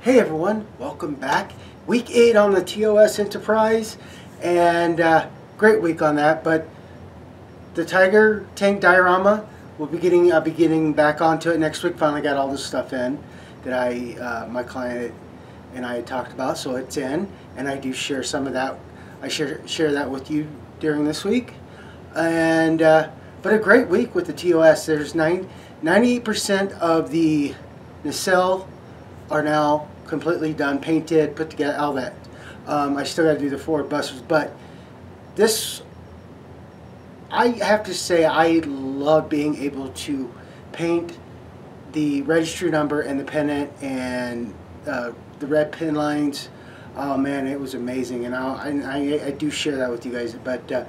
Hey everyone, welcome back. Week 8 on the TOS Enterprise, and great week on that. But the Tiger tank diorama will be getting back onto it next week. Finally got all this stuff in that my client and I had talked about, so it's in, and I do share some of that. I share that with you during this week, and but a great week with the TOS. There's 98% of the nacelle are now completely done, painted, put together, all that. I still got to do the forward busters, but this, I have to say, I love being able to paint the registry number and the pennant and the red pin lines. Oh man, it was amazing, and I do share that with you guys. But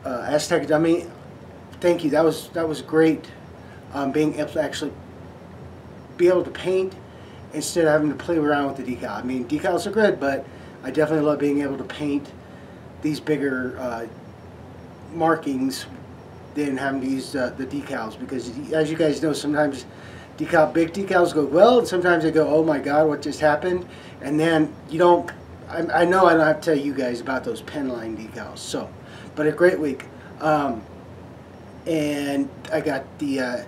Aztec Dummy, thank you. That was great. Being able to actually be able to paint instead of having to play around with the decal. I mean, decals are good, but I definitely love being able to paint these bigger markings than having to use the decals, because as you guys know, sometimes big decals go well, and sometimes they go, oh my god, what just happened? And then you don't, I know I don't have to tell you guys about those pen line decals. So, but a great week. And I got the A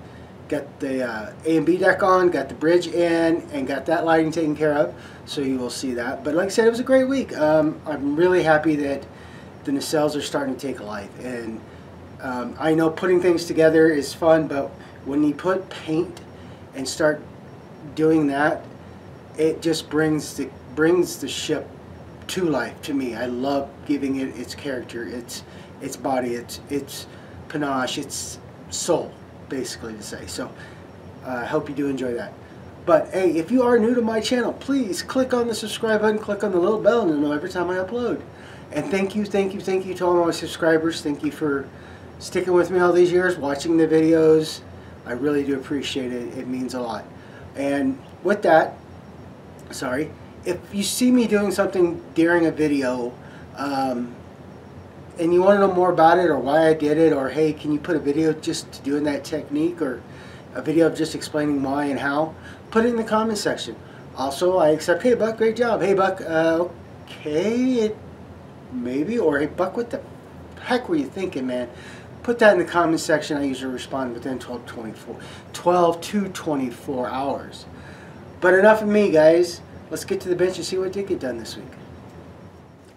and B deck on, got the bridge in, and got that lighting taken care of, so you will see that. But like I said, it was a great week. I'm really happy that the nacelles are starting to take life, and I know putting things together is fun, but when you put paint and start doing that, it just brings the ship to life to me. I love giving it its character, its body, its panache, its soul, basically to say. So I hope you do enjoy that. But hey, if you are new to my channel, please click on the subscribe button, click on the little bell, and you'll know every time I upload. And thank you to all my subscribers. Thank you for sticking with me all these years, watching the videos. I really do appreciate it. It means a lot. And with that, sorry, if you see me doing something during a video, and you want to know more about it, or why I did it, or hey, can you put a video just doing that technique, or a video of just explaining why and how, put it in the comment section. Also, I accept, hey Buck, great job, hey Buck, okay, maybe, or hey Buck, what the heck were you thinking, man? Put that in the comment section. I usually respond within 12 to 24 hours. But enough of me, guys. Let's get to the bench and see what did get done this week.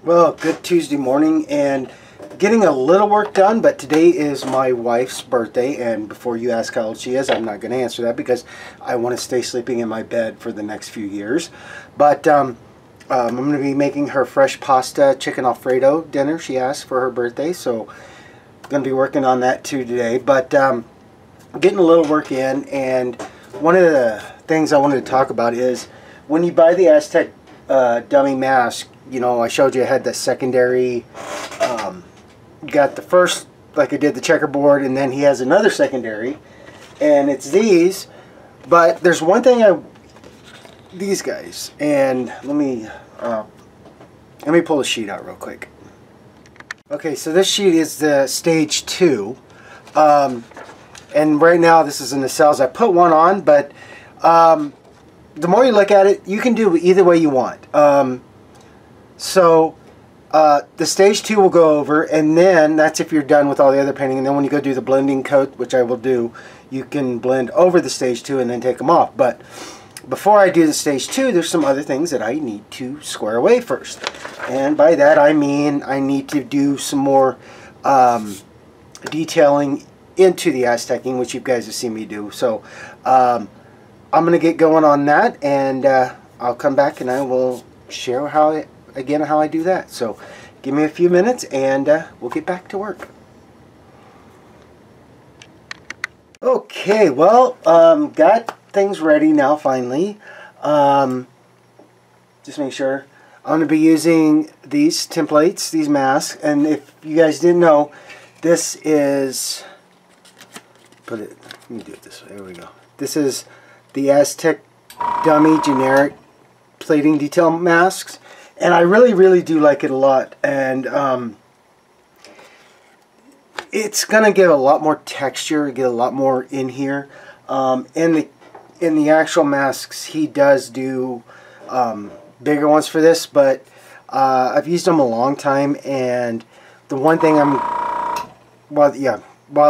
Well, good Tuesday morning, and getting a little work done, but today is my wife's birthday, and before you ask how old she is, I'm not going to answer that because I want to stay sleeping in my bed for the next few years. But I'm going to be making her fresh pasta chicken Alfredo dinner she asked for her birthday, so I'm going to be working on that too today. But getting a little work in, and one of the things I wanted to talk about is when you buy the Aztec dummy mask, you know, I showed you I had the secondary, got the first, like I did the checkerboard, and then he has another secondary, and it's these. But there's one thing these guys, and let me pull the sheet out real quick. Okay, so this sheet is the stage 2, and right now this is in the cells. I put one on, but the more you look at it, you can do either way you want. So the stage 2 will go over, and then that's if you're done with all the other painting. And then when you go do the blending coat, which I will do, you can blend over the stage 2 and then take them off. But before I do the stage 2, there's some other things that I need to square away first. And by that I mean I need to do some more detailing into the Aztecing, which you guys have seen me do. So I'm going to get going on that, and I'll come back and I will share how I do that. So give me a few minutes and we'll get back to work. Okay, well, got things ready now finally. Just make sure. I'm going to be using these templates, these masks, and if you guys didn't know, this is, let me do it this way, there we go. This is the Aztec Dummy generic plating detail masks, and I really do like it a lot. And it's gonna give a lot more texture, get a lot more in here. In the actual masks, he does do bigger ones for this, but I've used them a long time, and the one thing while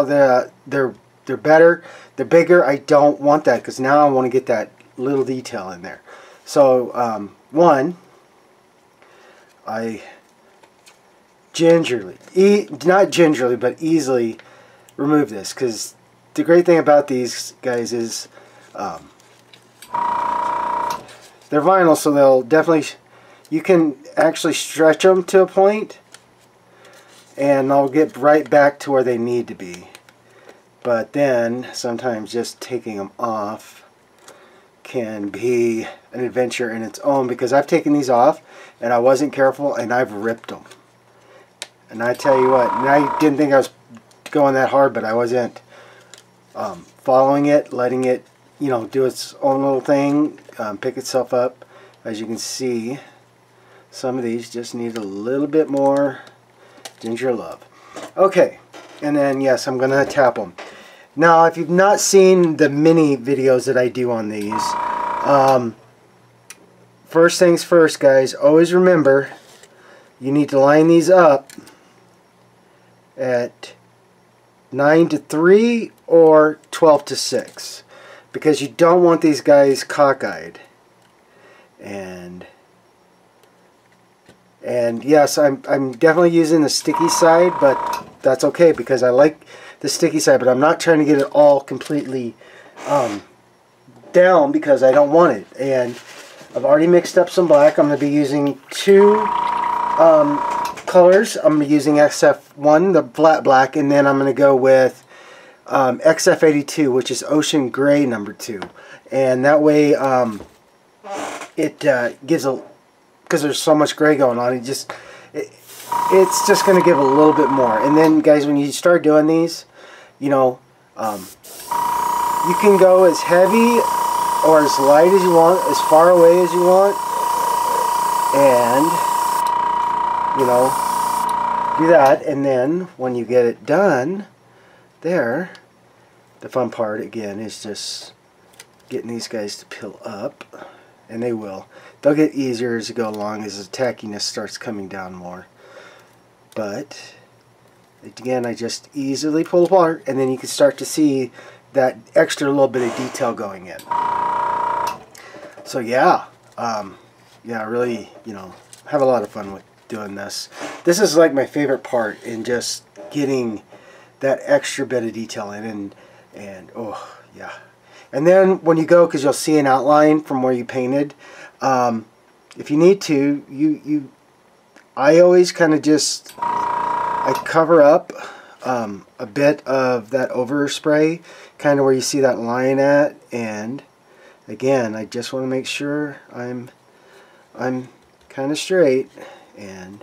they're better, they're bigger, I don't want that, because now I want to get that little detail in there. So I not gingerly, but easily remove this, because the great thing about these guys is they're vinyl, so they'll definitely, you can actually stretch them to a point and they'll get right back to where they need to be. But then sometimes just taking them off can be an adventure in its own, because I've taken these off and I wasn't careful and I've ripped them. And I tell you what, and I didn't think I was going that hard, but I wasn't following it, letting it, you know, do its own little thing, pick itself up. As you can see, some of these just need a little bit more ginger love. Okay, and then yes, I'm gonna tap them. Now, if you've not seen the mini videos that I do on these, first things first, guys, always remember you need to line these up at 9 to 3 or 12 to 6, because you don't want these guys cockeyed. And yes, I'm definitely using the sticky side, but that's okay, because I like the sticky side, but I'm not trying to get it all completely down, because I don't want it. And I've already mixed up some black. I'm going to be using two colors. I'm going to be using XF1, the flat black, and then I'm going to go with XF82, which is Ocean Gray number 2. And that way it gives a, because there's so much gray going on, it's just going to give a little bit more. And then, guys, when you start doing these, you know, you can go as heavy or as light as you want, as far away as you want, and, you know, do that. And then when you get it done there, the fun part again is just getting these guys to pill up, and they will. They'll get easier as you go along, as the tackiness starts coming down more. But again, I just easily pull apart, and then you can start to see that extra little bit of detail going in. So yeah, yeah, really, you know, have a lot of fun with doing this. This is like my favorite part, in just getting that extra bit of detail in, and oh yeah. And then when you go, because you'll see an outline from where you painted, if you need to, I always kind of just, I cover up a bit of that overspray, kind of where you see that line at, and again, I just want to make sure I'm kind of straight, and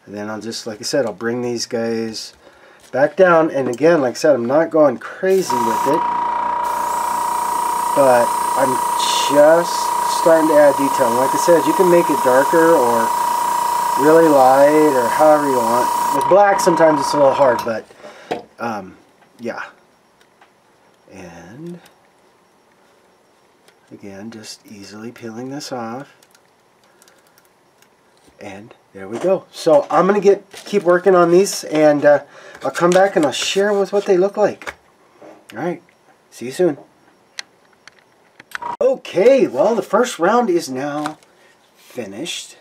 then I'll just, like I said, I'll bring these guys back down, and again, like I said, I'm not going crazy with it, but I'm just starting to add detail. And like I said, you can make it darker or really light, or however you want. With black, sometimes it's a little hard, but yeah. And again, just easily peeling this off, and there we go. So I'm gonna keep working on these, and I'll come back and I'll share with what they look like. All right, see you soon. Okay, well, the first round is now finished,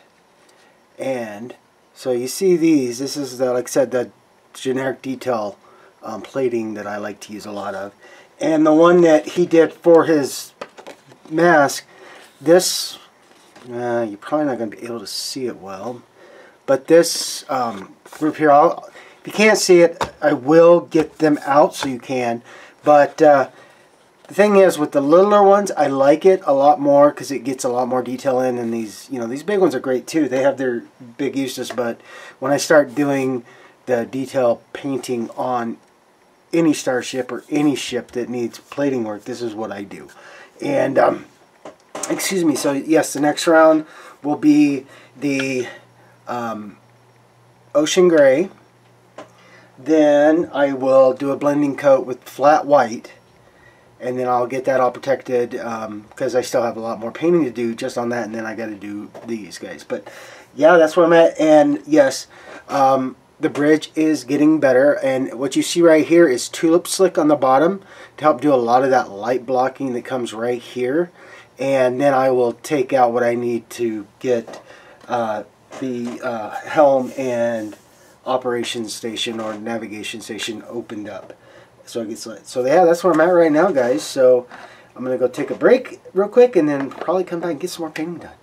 and so you see these. This is the, like I said, the generic detail plating that I like to use a lot of, and the one that he did for his mask. This, you're probably not going to be able to see it well, but this group here, if you can't see it, I will get them out so you can. But the thing is, with the littler ones, I like it a lot more because it gets a lot more detail in. And these, you know, these big ones are great too. They have their big uses, but when I start doing the detail painting on any starship or any ship that needs plating work, this is what I do. And excuse me. So yes, the next round will be the Ocean Gray. Then I will do a blending coat with flat white, and then I'll get that all protected because I still have a lot more painting to do just on that, and then I got to do these guys. But yeah, that's where I'm at. And yes, the bridge is getting better, and what you see right here is tulip slick on the bottom to help do a lot of that light blocking that comes right here. And then I will take out what I need to get the helm and operations station or navigation station opened up, so it gets lit. So yeah, that's where I'm at right now, guys. So I'm gonna go take a break real quick and then probably come back and get some more painting done.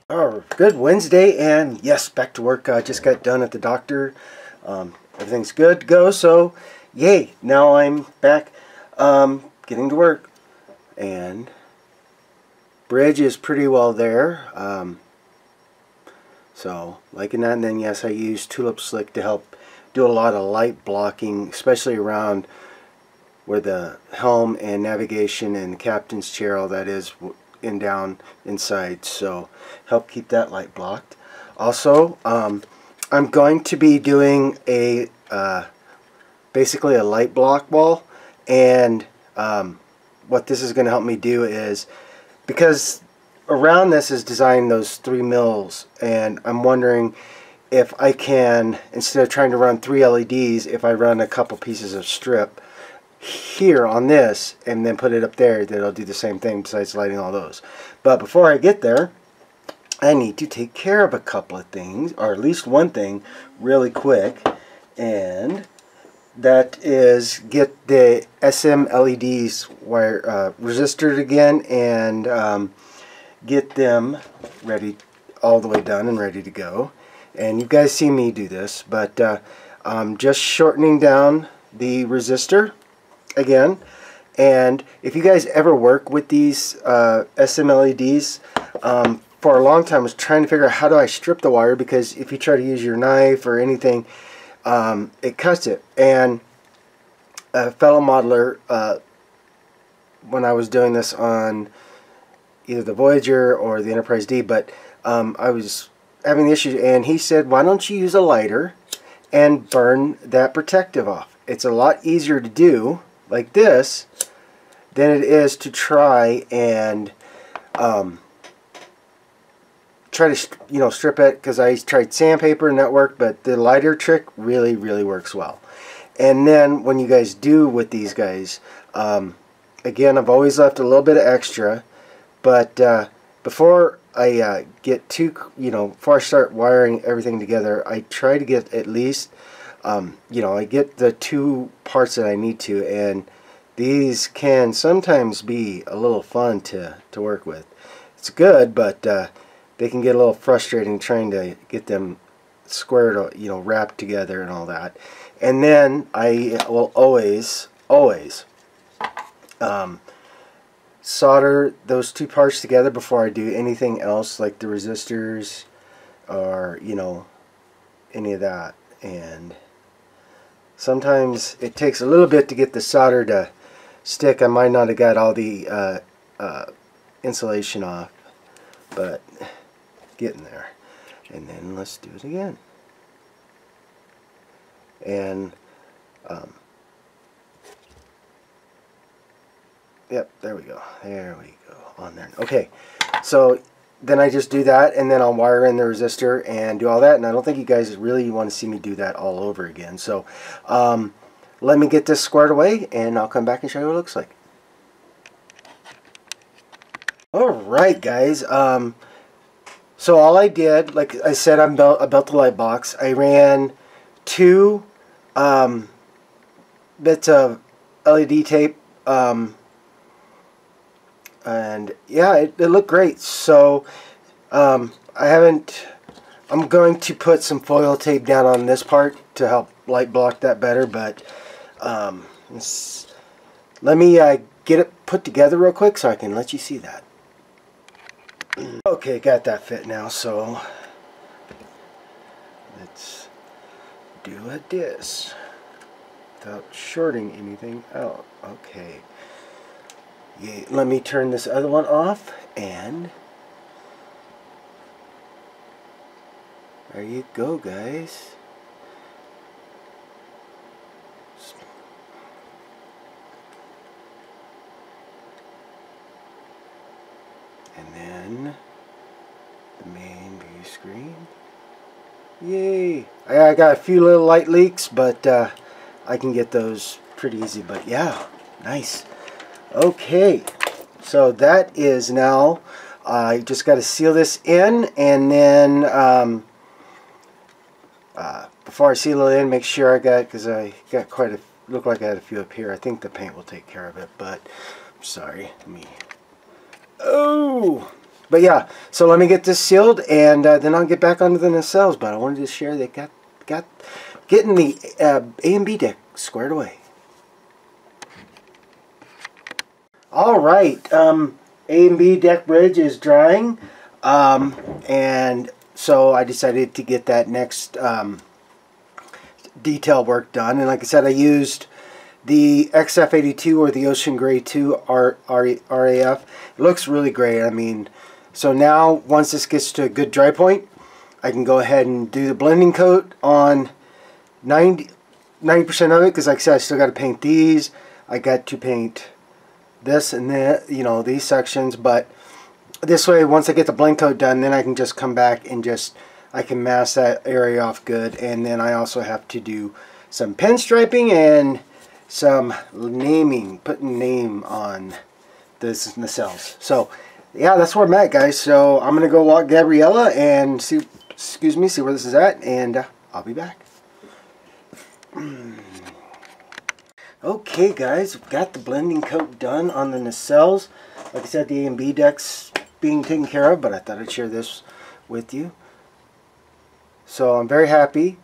Oh, good Wednesday, and yes, back to work. I just got done at the doctor. Everything's good to go, so yay, now I'm back getting to work. And bridge is pretty well there, so liking that. And then yes, I use tulip slick to help do a lot of light blocking, especially around where the helm and navigation and the captain's chair, all that is, in down inside, so help keep that light blocked. Also, I'm going to be doing a basically a light block wall, and what this is going to help me do is, because around this is designed those 3 mils, and I'm wondering if I can, instead of trying to run 3 LEDs, if I run a couple pieces of strip here on this and then put it up there, that'll do the same thing besides lighting all those. But before I get there, I need to take care of a couple of things, or at least one thing really quick, and that is get the SM LEDs wire resistored again, and get them ready, all the way done and ready to go. And you guys see me do this, but I'm just shortening down the resistor again. And if you guys ever work with these SM LEDs, for a long time I was trying to figure out how do I strip the wire, because if you try to use your knife or anything, it cuts it. And a fellow modeler, when I was doing this on either the Voyager or the Enterprise D, but I was having the issue, and he said, why don't you use a lighter and burn that protective off? It's a lot easier to do like this than it is to try and try to, you know, strip it, because I tried sandpaper and that worked, but the lighter trick really works well. And then when you guys do with these guys, again, I've always left a little bit of extra, but before I get too, you know, before I start wiring everything together, I try to get at least, you know, I get the 2 parts that I need to, and these can sometimes be a little fun to work with. It's good, but they can get a little frustrating trying to get them squared, you know, wrapped together and all that. And then I will always solder those 2 parts together before I do anything else, like the resistors or, you know, any of that. And sometimes it takes a little bit to get the solder to stick. I might not have got all the insulation off, but getting there. And then let's do it again. And yep, there we go. There we go. On there. Okay, so then I just do that, and then I'll wire in the resistor and do all that. And I don't think you guys really want to see me do that all over again. So let me get this squared away, and I'll come back and show you what it looks like. Alright, guys. So all I did, like I said, I built the light box. I ran 2 bits of LED tape, and yeah, it looked great. So I'm going to put some foil tape down on this part to help light block that better, but let me get it put together real quick so I can let you see that. Okay, got that fit now, so let's do this without shorting anything out. Okay. Yeah, let me turn this other one off, and there you go, guys. And then the main view screen. Yay! I got a few little light leaks, but I can get those pretty easy. But yeah, nice. Okay, so that is now, I just got to seal this in, and then before I seal it in, make sure I got, because I got quite a, looked like I had a few up here. I think the paint will take care of it, but I'm sorry. But yeah, so let me get this sealed, and then I'll get back onto the nacelles. But I wanted to share that getting the A and B deck squared away. All right, A and B deck bridge is drying, and so I decided to get that next detail work done. And like I said, I used the XF82 or the Ocean Gray 2 RAF. It looks really great. I mean, so now once this gets to a good dry point, I can go ahead and do the blending coat on 90% of it, because like I said, I still got to paint these. I got to paint this and that, you know, these sections. But this way, once I get the blend coat done, then I can just come back and I can mask that area off good. And then I also have to do some pen striping and some naming, putting name on this nacelles. So yeah, that's where I'm at, guys. So I'm gonna go walk Gabriella and see where this is at, and I'll be back. Okay, guys, we've got the blending coat done on the nacelles. Like I said, the A and B deck's being taken care of, but I thought I'd share this with you. So I'm very happy.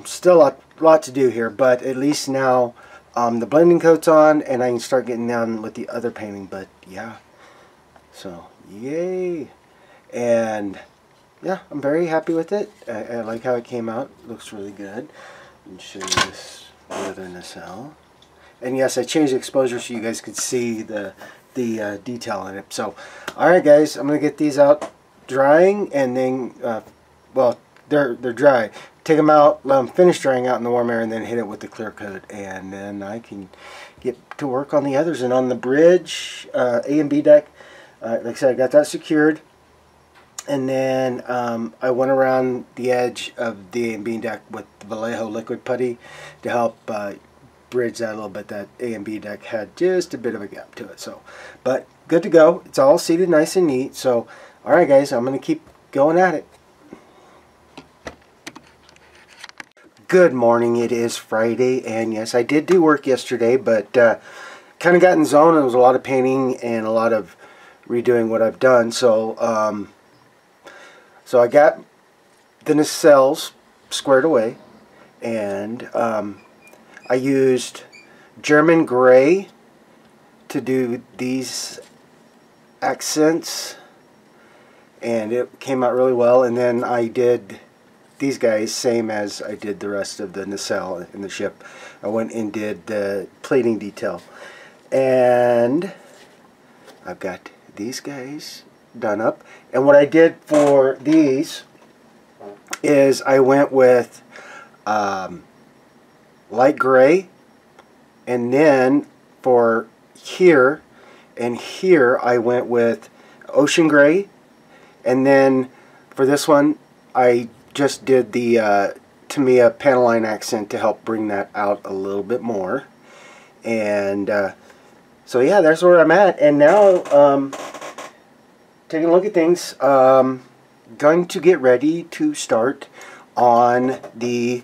Still a lot to do here, but at least now the blending coat's on, and I can start getting down with the other painting. But yeah, so yay. And yeah, I'm very happy with it. I like how it came out. It looks really good. And show you this other nacelle. And yes, I changed the exposure so you guys could see the detail in it. So alright, guys, I'm gonna get these out drying, and then well, they're dry. Take them out, let them finish drying out in the warm air, and then hit it with the clear coat, and then I can get to work on the others. And on the bridge, A and B deck, like I said, I got that secured, and then I went around the edge of the A and B deck with the Vallejo liquid putty to help bridge that a little bit. That A and B deck had just a bit of a gap to it. So, but good to go. It's all seated nice and neat. So, all right, guys, I'm gonna keep going at it. Good morning. It is Friday, and yes, I did do work yesterday, but kind of got in zone. There was a lot of painting and a lot of redoing what I've done. So, so I got the nacelles squared away, and I used German gray to do these accents, and it came out really well. And then I did these guys same as I did the rest of the nacelle in the ship. I went and did the plating detail, and I've got these guys done up. And what I did for these is I went with light gray, and then for here and here I went with ocean gray, and then for this one I just did the T.B.I panel line accent to help bring that out a little bit more. And so yeah, that's where I'm at. And now taking a look at things, going to get ready to start on the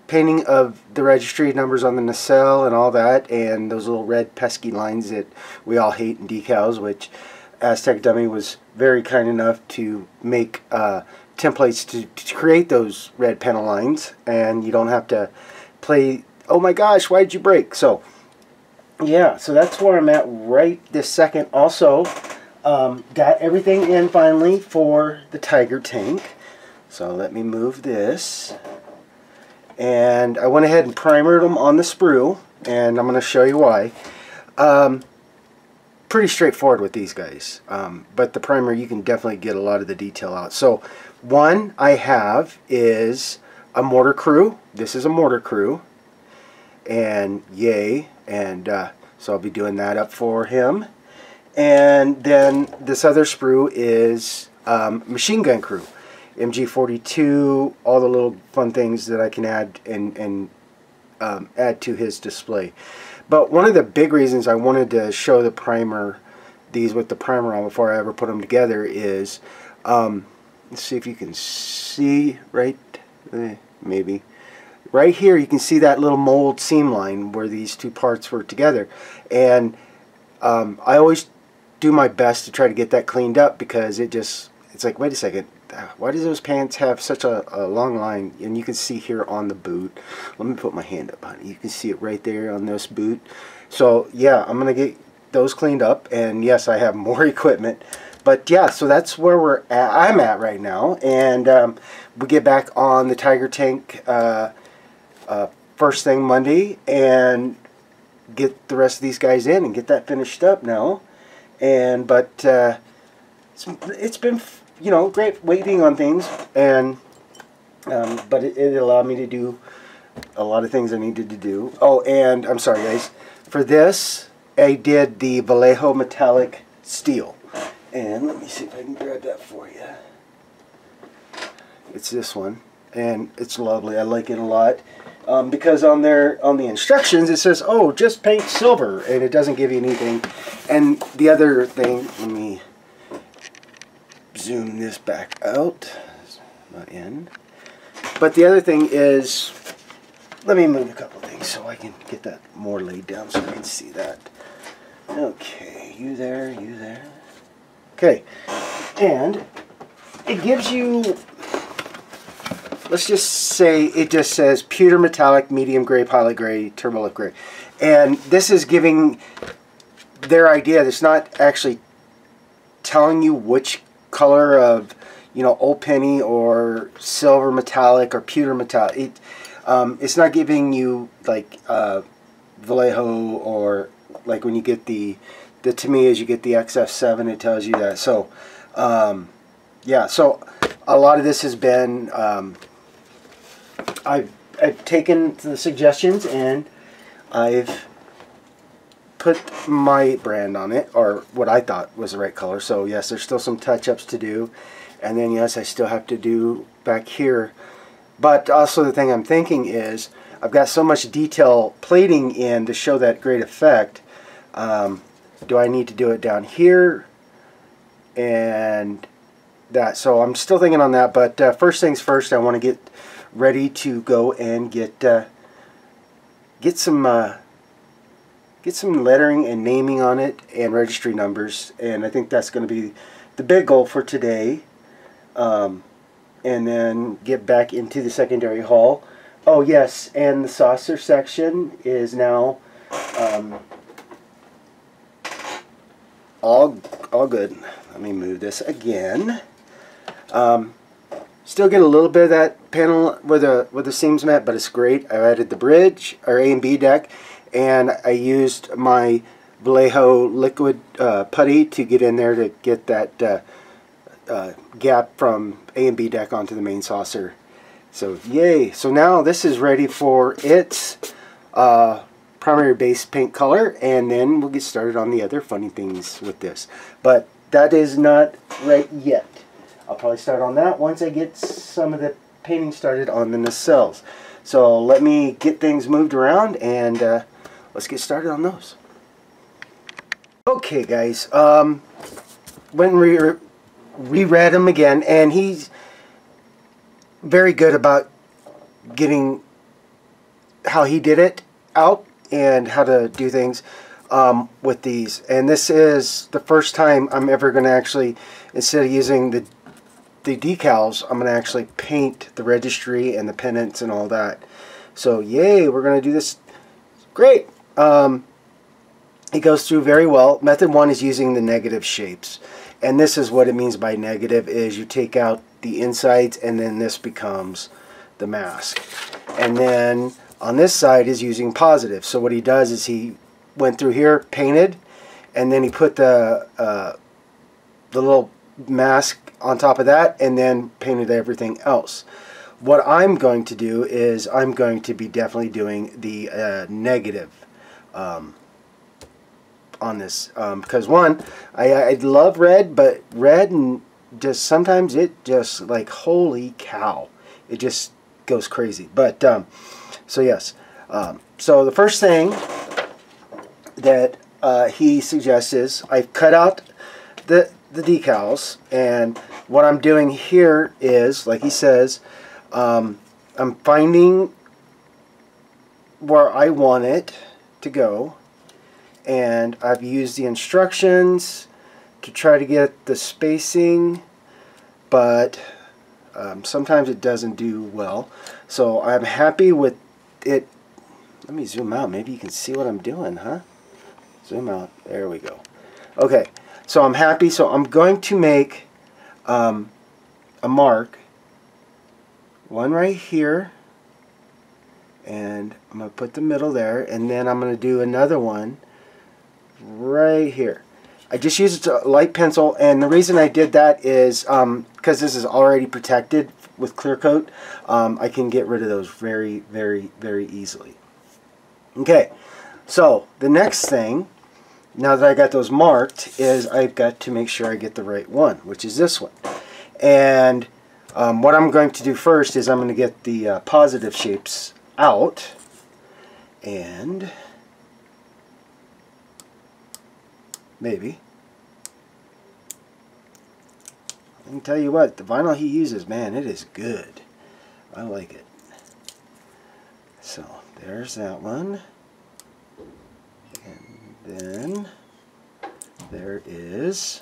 painting of the registry numbers on the nacelle and all that, and those little red pesky lines that we all hate in decals, which Aztec Dummy was very kind enough to make templates to create those red panel lines, and you don't have to play, oh my gosh, why did you break? So yeah, so that's where I'm at right this second. Also got everything in finally for the Tiger tank. So let me move this, and I went ahead and primered them on the sprue, and I'm going to show you why. Pretty straightforward with these guys, but the primer, you can definitely get a lot of the detail out. So one I have is a mortar crew. This is a mortar crew, and yay, and so I'll be doing that up for him. And then this other sprue is machine gun crew, MG42, all the little fun things that I can add and add to his display. But one of the big reasons I wanted to show the primer, these with the primer on before I ever put them together, is let's see if you can see right, maybe right here you can see that little mold seam line where these two parts were together, and I always do my best to try to get that cleaned up, because it's like, wait a second, why do those pants have such a long line? And you can see here on the boot, let me put my hand up on it, you can see it right there on this boot. So yeah, I'm gonna get those cleaned up, and yes, I have more equipment. But yeah, so that's where I'm at right now, and we get back on the Tiger tank first thing Monday and get the rest of these guys in and get that finished up now. And but it's been, you know, great waiting on things, and but it allowed me to do a lot of things I needed to do. Oh, and I'm sorry guys, for this I did the Vallejo metallic steel, and let me see if I can grab that for you. It's this one, and it's lovely. I like it a lot. Because on the instructions it says, oh, just paint silver, and it doesn't give you anything. And the other thing, let me zoom this back out, it's not in, but the other thing is, let me move a couple things so I can get that more laid down so I can see that. Okay, you there, okay. And it gives you, let's just say it just says pewter metallic, medium gray, pilot gray, turbolift gray. And this is giving their idea. It's not actually telling you which color of, you know, old penny or silver metallic or pewter metallic. It's not giving you like Vallejo, or like when you get the Tamiya's, you get the XF7, it tells you that. So yeah, so a lot of this has been I've taken the suggestions and I've put my brand on it, or what I thought was the right color. So yes, there's still some touch-ups to do, and then yes, I still have to do back here. But also the thing I'm thinking is, I've got so much detail plating in to show that great effect. Do I need to do it down here and that? So I'm still thinking on that, but first things first, I want to get ready to go and get some lettering and naming on it, and registry numbers, and I think that's going to be the big goal for today. And then get back into the secondary haul. Oh yes, and the saucer section is now all good. Let me move this again. Still get a little bit of that panel where the seams met, but it's great. I added the bridge, or A and B deck, and I used my Vallejo liquid putty to get in there to get that gap from A and B deck onto the main saucer. So yay! So now this is ready for its primary base paint color, and then we'll get started on the other funny things with this. But that is not right yet. I'll probably start on that once I get some of the painting started on the nacelles. So let me get things moved around, and let's get started on those. Okay guys, went and reread him again, and he's very good about getting how he did it out and how to do things with these. And this is the first time I'm ever going to actually, instead of using the decals, I'm going to actually paint the registry and the pennants and all that. So yay, we're going to do this. Great. It goes through very well. Method 1 is using the negative shapes, and this is what it means by negative, is you take out the insides and then this becomes the mask. And then on this side is using positive. So what he does is he went through here, painted, and then he put the little mask on top of that, and then painted everything else. What I'm going to do is I'm going to be definitely doing the negative on this because one, I love red, but red and just sometimes it just like holy cow, it just goes crazy. But so yes, so the first thing that he suggests is I've cut out the decals, and what I'm doing here is, like he says, I'm finding where I want it to go, and I've used the instructions to try to get the spacing, but sometimes it doesn't do well. So I'm happy with it. Let me zoom out. Maybe you can see what I'm doing, huh? Zoom out. There we go. Okay, so I'm happy. So I'm going to make a mark, one right here, and I'm going to put the middle there, and then I'm going to do another one right here. I just used a light pencil, and the reason I did that is because this is already protected with clear coat. I can get rid of those very, very, very easily. Okay, so the next thing, now that I got those marked, is I've got to make sure I get the right one, which is this one. And what I'm going to do first is I'm going to get the positive shapes out, and maybe I can tell you what, the vinyl he uses, man, it is good. I like it. So there's that one, and then there is,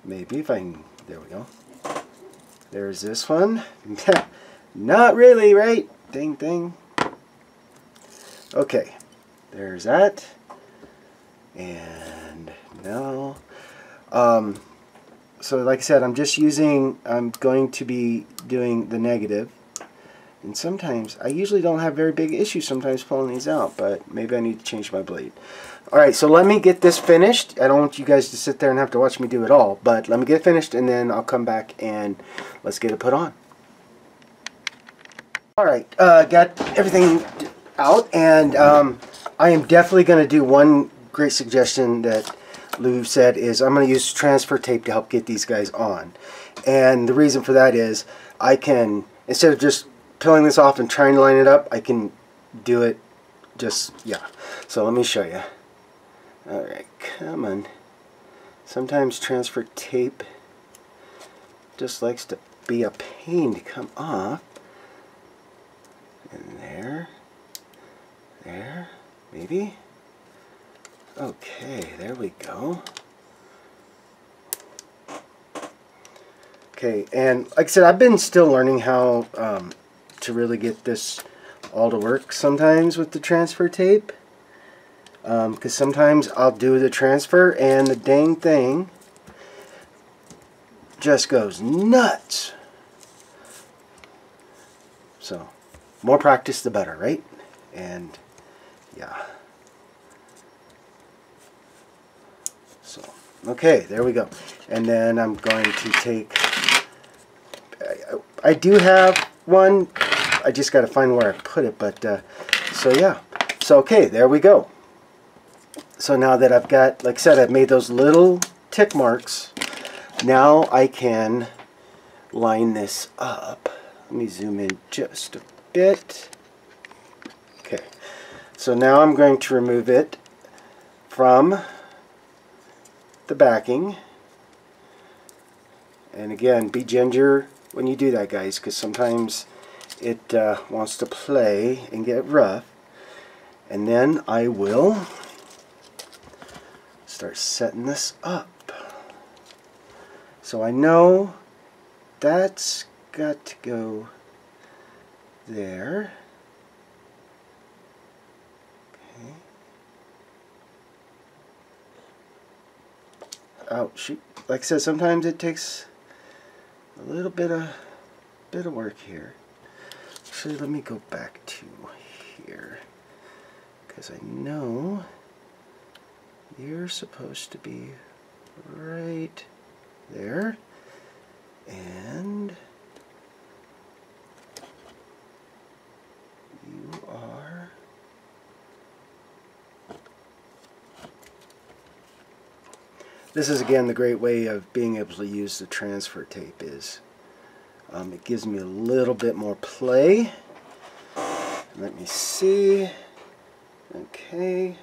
maybe if I can, there we go. There's this one. Not really, right? Ding ding. Okay, there's that. And now, so like I said, I'm going to be doing the negative. And sometimes, I usually don't have very big issues sometimes pulling these out, but maybe I need to change my blade. Alright, so let me get this finished. I don't want you guys to sit there and have to watch me do it all, but let me get finished and then I'll come back and let's get it put on. Alright, got everything out, and I am definitely going to do one great suggestion that Lou said is I'm going to use transfer tape to help get these guys on. And the reason for that is I can, instead of just peeling this off and trying to line it up, I can do it just, yeah. So let me show you. Alright, come on. Sometimes transfer tape just likes to be a pain to come off. And there, maybe. Okay, there we go. Okay, and like I said, I've been still learning how to really get this all to work sometimes with the transfer tape. Because sometimes I'll do the transfer and the dang thing just goes nuts. So, more practice the better, right? And yeah. So, okay, there we go. And then I'm going to take, I do have one, I just got to find where I put it, but so yeah. So okay, there we go. So now that I've got, like I said, I've made those little tick marks, now I can line this up. Let me zoom in just a bit. Okay, so now I'm going to remove it from the backing. And again, be ginger when you do that, guys, because sometimes it wants to play and get rough. And then I will start setting this up. So I know that's got to go there. Okay. Oh shoot! Like I said, sometimes it takes a little bit of work here. Actually, let me go back to here because I know you're supposed to be right there, and you are This is again the great way of being able to use the transfer tape is it gives me a little bit more play. Let me see. Okay.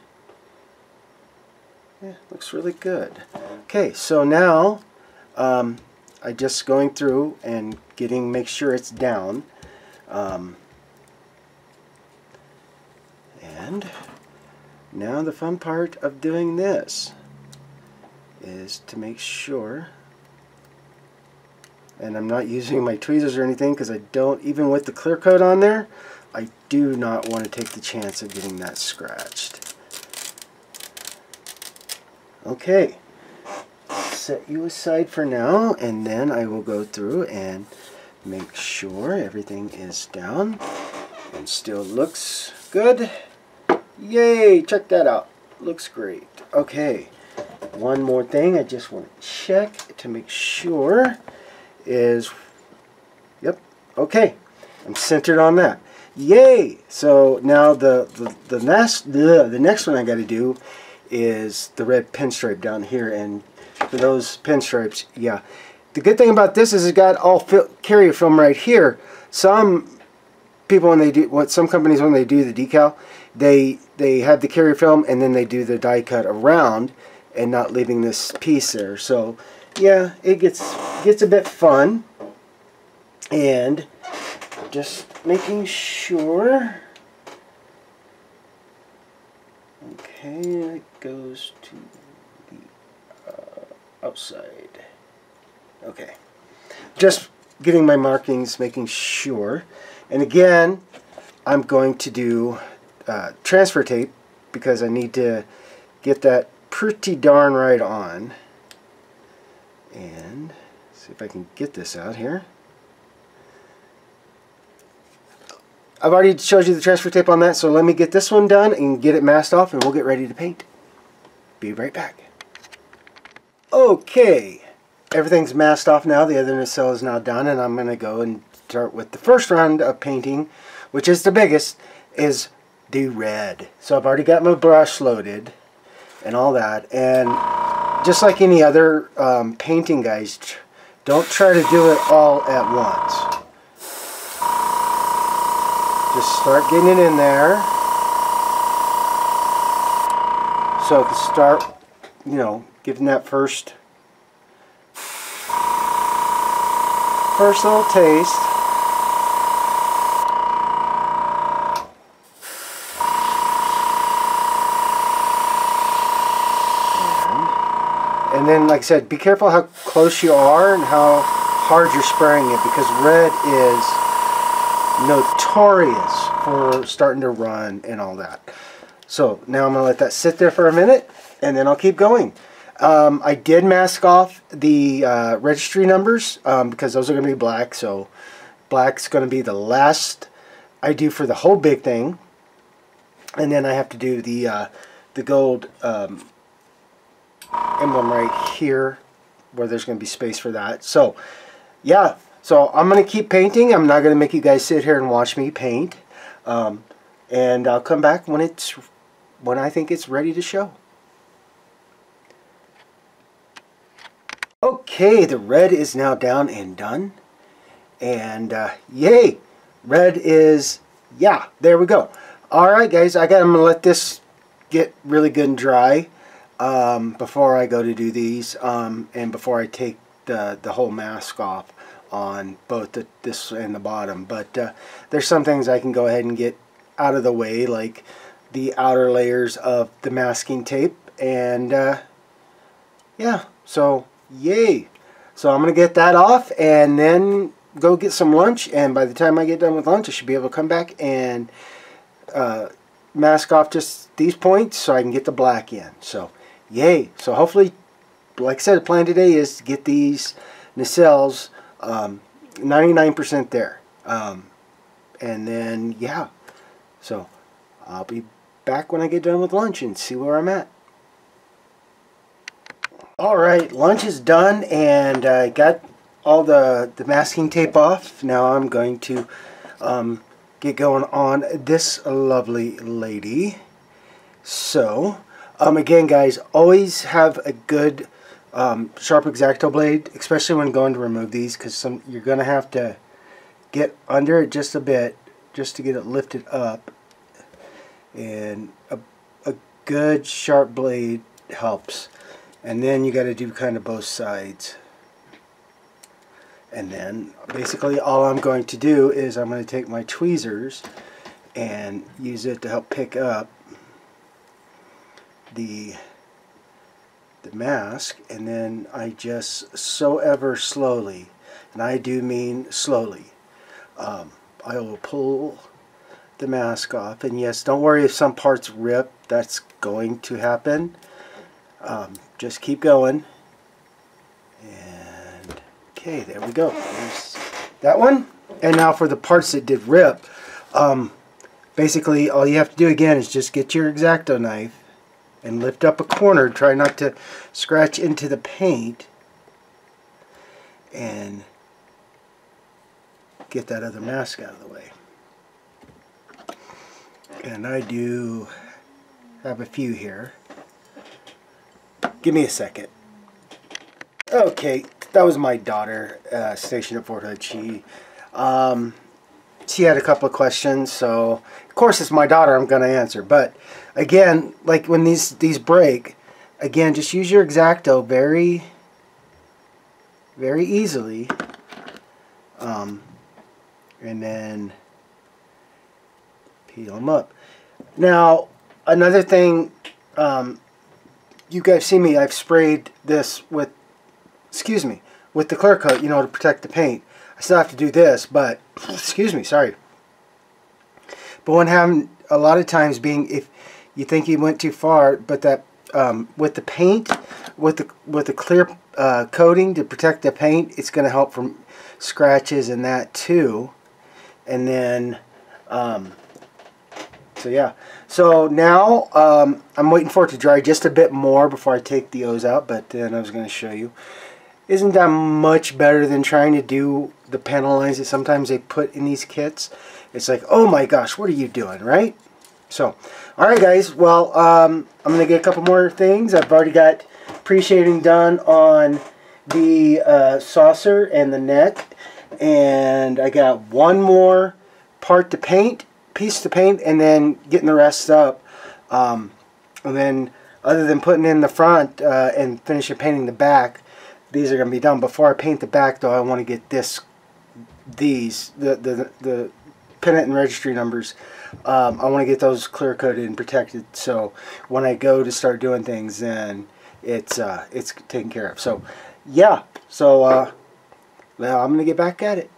Yeah, looks really good. Okay, so now I'm just going through and make sure it's down. And now the fun part of doing this is to make sure, and I'm not using my tweezers or anything because I don't, even with the clear coat on there, I do not want to take the chance of getting that scratched. Okay, set you aside for now, and then I will go through and make sure everything is down and still looks good. Yay, check that out. Looks great. Okay, one more thing I just want to check to make sure is, yep, okay, I'm centered on that. Yay! So now the next one I got to do is the red pinstripe down here, and for those pinstripes, yeah. The good thing about this is it's got all carrier film right here. Some people some companies when they do the decal, they have the carrier film and then they do the die cut around and not leaving this piece there. So yeah, it gets a bit fun, and just making sure. Okay, it goes to the outside. Okay, just getting my markings, making sure. And again, I'm going to do transfer tape because I need to get that pretty darn right on. And see if I can get this out here. I've already showed you the transfer tape on that, so let me get this one done and get it masked off, and we'll get ready to paint. Be right back. Okay, everything's masked off now. The other nacelle is now done, and I'm going to go and start with the first round of painting, which is the biggest, is the red. So I've already got my brush loaded and all that, and just like any other painting, guys, don't try to do it all at once. Just start getting it in there. So I can start, you know, giving that first little taste. And then, like I said, be careful how close you are and how hard you're spraying it, because red is notorious for starting to run and all that. So now I'm going to let that sit there for a minute, and then I'll keep going. I did mask off the registry numbers because those are going to be black, so black's going to be the last I do for the whole big thing. And then I have to do the gold emblem right here where there's going to be space for that. So yeah, so I'm going to keep painting. I'm not going to make you guys sit here and watch me paint. And I'll come back when I think it's ready to show. Okay, the red is now down and done. And yay, red is, yeah, there we go. Alright guys, I'm going to let this get really good and dry before I go to do these, and before I take the whole mask off on both this and the bottom. But there's some things I can go ahead and get out of the way, like the outer layers of the masking tape. And yeah, so yay. So I'm going to get that off and then go get some lunch, and by the time I get done with lunch I should be able to come back and mask off just these points so I can get the black in. So yay. So hopefully, like I said, the plan today is to get these nacelles 99% there, and then yeah, so I'll be back when I get done with lunch and see where I'm at. Alright, lunch is done, and I got all the masking tape off. Now I'm going to get going on this lovely lady. So again guys, always have a good sharp X-Acto blade, especially when going to remove these, because you're going to have to get under it just a bit just to get it lifted up, and a good sharp blade helps. And then you got to do kind of both sides. And then basically all I'm going to do is I'm going to take my tweezers and use it to help pick up the mask, and then I just so ever slowly, and I do mean slowly, I will pull the mask off. And yes, don't worry if some parts rip, that's going to happen. Just keep going. And okay, there we go. There's that one. And now for the parts that did rip, basically all you have to do again is just get your X-Acto knife and lift up a corner. Try not to scratch into the paint, and get that other mask out of the way. And I do have a few here. Give me a second. Okay, that was my daughter stationed at Fort Hood. She had a couple of questions, so of course it's my daughter, I'm going to answer. But again, like when these break, again, just use your X-Acto very easily, and then peel them up. Now another thing, you guys see me, I've sprayed this with, with the clear coat, to protect the paint. I still have to do this, but sorry. But what happened a lot of times being, if you think you went too far, but that with the paint, with the clear coating to protect the paint, it's going to help from scratches and that too. And then so yeah. So now I'm waiting for it to dry just a bit more before I take the O's out, but then I was going to show you. Isn't that much better than trying to do the panel lines that sometimes they put in these kits? It's like, oh my gosh, what are you doing, right? So, alright guys, well, I'm going to get a couple more things. I've already got pre-shading done on the saucer and the neck, and I got one more piece to paint, and then getting the rest up. And then, other than putting in the front and finishing painting the back, these are going to be done. Before I paint the back, though, I want to get the pennant and registry numbers. I want to get those clear coated and protected, so when I go to start doing things, then it's taken care of. So yeah, so now I'm gonna get back at it.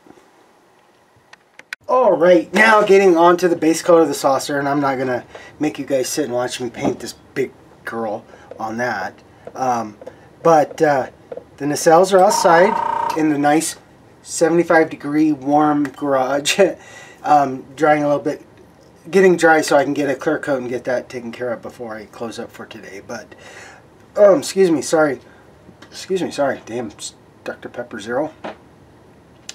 Alright, now getting on to the base coat of the saucer, and I'm not gonna make you guys sit and watch me paint this big girl on that. But the nacelles are outside in the nice 75-degree warm garage, drying a little bit, getting dry so I can get a clear coat and get that taken care of before I close up for today. But sorry, damn, Dr. Pepper Zero.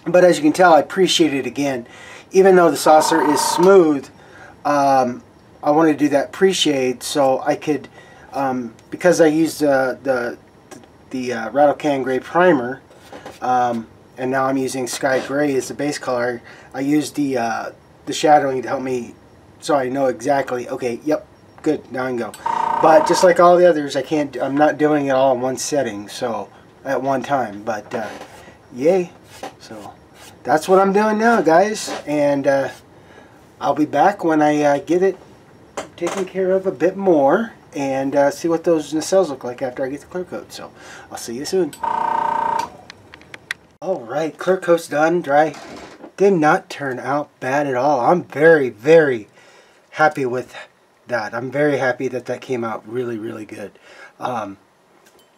But as you can tell, I appreciate it again. Even though the saucer is smooth, I want to do that pre-shade so I could, because I used the Rattle Can Gray primer, and now I'm using Sky Gray as the base color. I used the shadowing to help me, so I know exactly. Okay, yep, good. Now I can go. But just like all the others, I'm not doing it all in one setting, so at one time. But yay! So that's what I'm doing now, guys, and I'll be back when I get it taken care of a bit more, and see what those nacelles look like after I get the clear coat. So I'll see you soon. Alright, clear coat's done, dry. Did not turn out bad at all. I'm very, very happy with that. I'm very happy that that came out really, really good. Had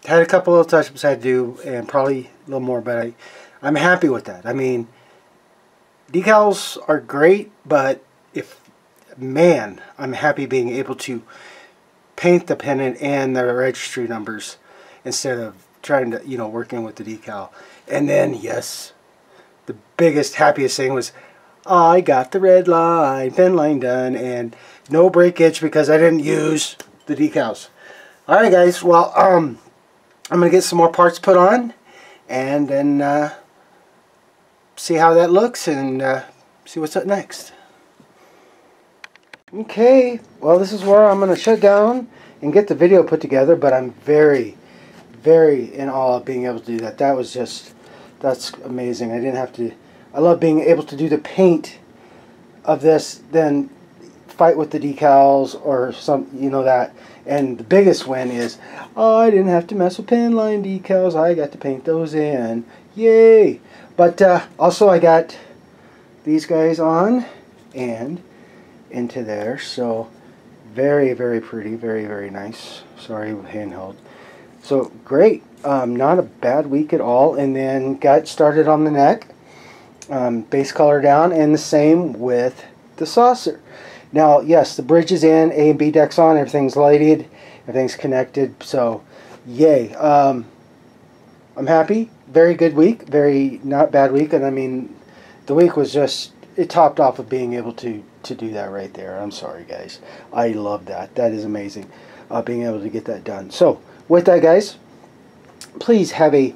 a couple little touch-ups I had to do, and probably a little more, but I'm happy with that. I mean, decals are great, but man, I'm happy being able to paint the pennant and the registry numbers instead of trying to, working with the decal. And then, yes, the biggest, happiest thing was I got the red line, pen line done, and no breakage because I didn't use the decals. Alright guys, well, I'm going to get some more parts put on, and then see how that looks, and see what's up next. Okay, well, this is where I'm going to shut down and get the video put together, but I'm very, very in awe of being able to do that. That was just, that's amazing. I didn't have to, I love being able to do the paint of this, then fight with the decals or some, you know, that. And the biggest win is, oh, I didn't have to mess with pen line decals. I got to paint those in. Yay! But also I got these guys on and into there, so very, very pretty, very, very nice. Sorry, handheld. So great, not a bad week at all. And then got started on the neck, base color down, and the same with the saucer. Now, yes, the bridge is in, A and B decks on, everything's lighted, everything's connected, so yay. I'm happy. Very good week, very not bad week, and I mean, the week was just, it topped off of being able to do that right there. I'm sorry, guys. I love that. That is amazing, being able to get that done. So, with that, guys, please have a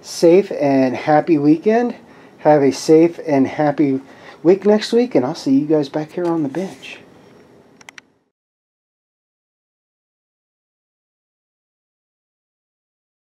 safe and happy weekend. Have a safe and happy week next week, and I'll see you guys back here on the bench.